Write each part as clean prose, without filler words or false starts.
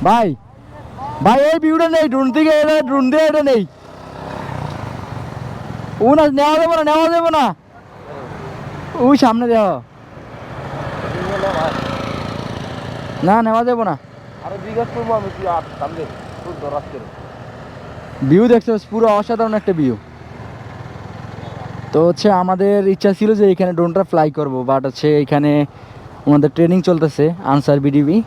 ভাই ভাই এই ভিউটা নেই, ড্রোন থেকে এটা, ড্রোন দিয়ে এটা নেই। ও না, নেওয়া যাবো না, নেওয়া যাবো না। ওই সামনে দেওয়া, না নেওয়া যাবো না। আরে জিজ্ঞাসা করবো আমি, তুই আর সামনে তোর দরাজ করে। ভিউ দেখছো, পুরো অসাধারণ একটা ভিউ। তো হচ্ছে আমাদের ইচ্ছা ছিল যে এখানে ড্রোনটা ফ্লাই করব, বাট হচ্ছে এখানে আমাদের ট্রেনিং চলতেছে আনসার বিডিবি।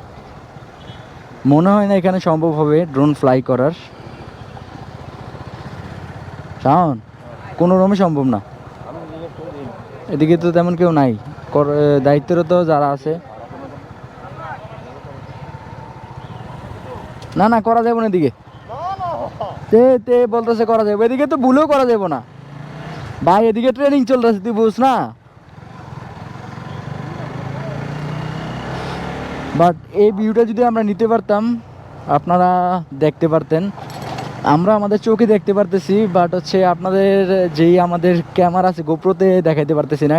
মনে হয় না এখানে সম্ভব হবে ড্রোন ফ্লাই করার। শাওন, কোনো রকমই সম্ভব না। আমি জিজ্ঞেস করে দিই। এদিকে তো তেমন কেউ নাই, দায়িত্বরত যারা আছে। না না, করা যাবে না এদিকে। তে তে বলতেছে করা যাবে, এদিকে তো ভুলেও করা যাবে না ভাই, এদিকে ট্রেনিং চলতেছে, তুই বুঝ না। বাট এই ভিউটা যদি আমরা নিতে পারতাম, আপনারা দেখতে পারতেন। আমরা আমাদের চোখে দেখতে পারতেছি, বাট হচ্ছে আপনাদের যেই আমাদের ক্যামেরা আছে গোপ্রোতে দেখাইতে পারতেছি না,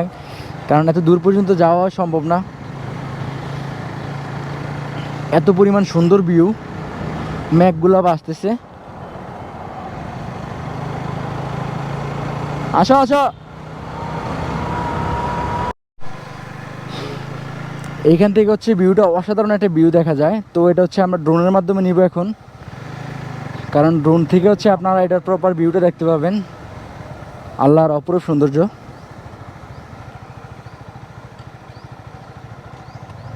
কারণ এত দূর পর্যন্ত যাওয়া সম্ভব না। এত পরিমাণ সুন্দর ভিউ, মেঘগুলো আসতেছে। আসো আসো, এইখান থেকে হচ্ছে ভিউটা অসাধারণ একটা ভিউ দেখা যায়। তো এটা হচ্ছে আমরা ড্রোনের মাধ্যমে নিব এখন, কারণ ড্রোন থেকে হচ্ছে আপনারা এটার প্রপার ভিউটা দেখতে পাবেন, আল্লাহর অপরূপ সৌন্দর্য।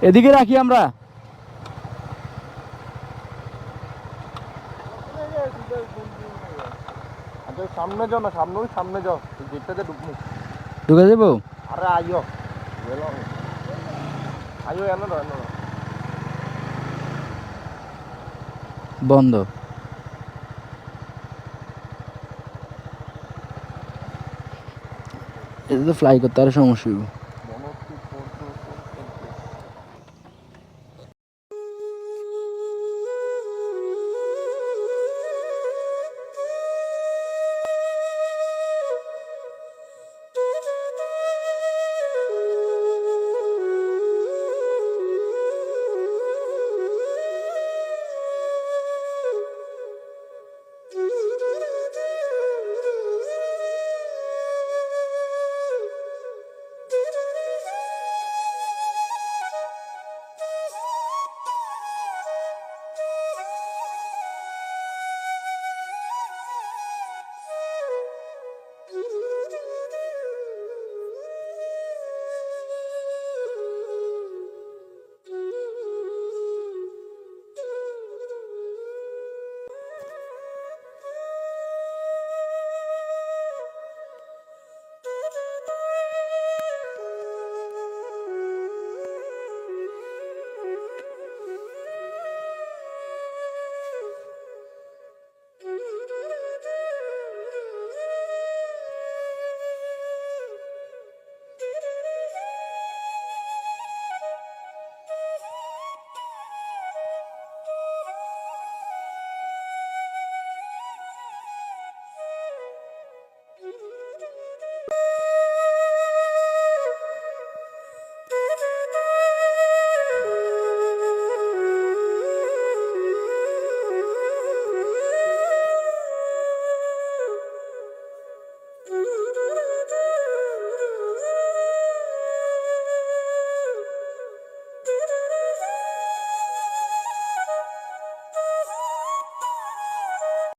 এদিকে রাখি আমরা। আচ্ছা সামনে যাও না, সামনে ওই সামনে যাও, গেটটাতে ঢুকবো। ঢুকে যাবো? আরে আইও আইও, এনো না এনো না। বন্ধ। এটা তো ফ্লাই করতে আরো সমস্যা হইব।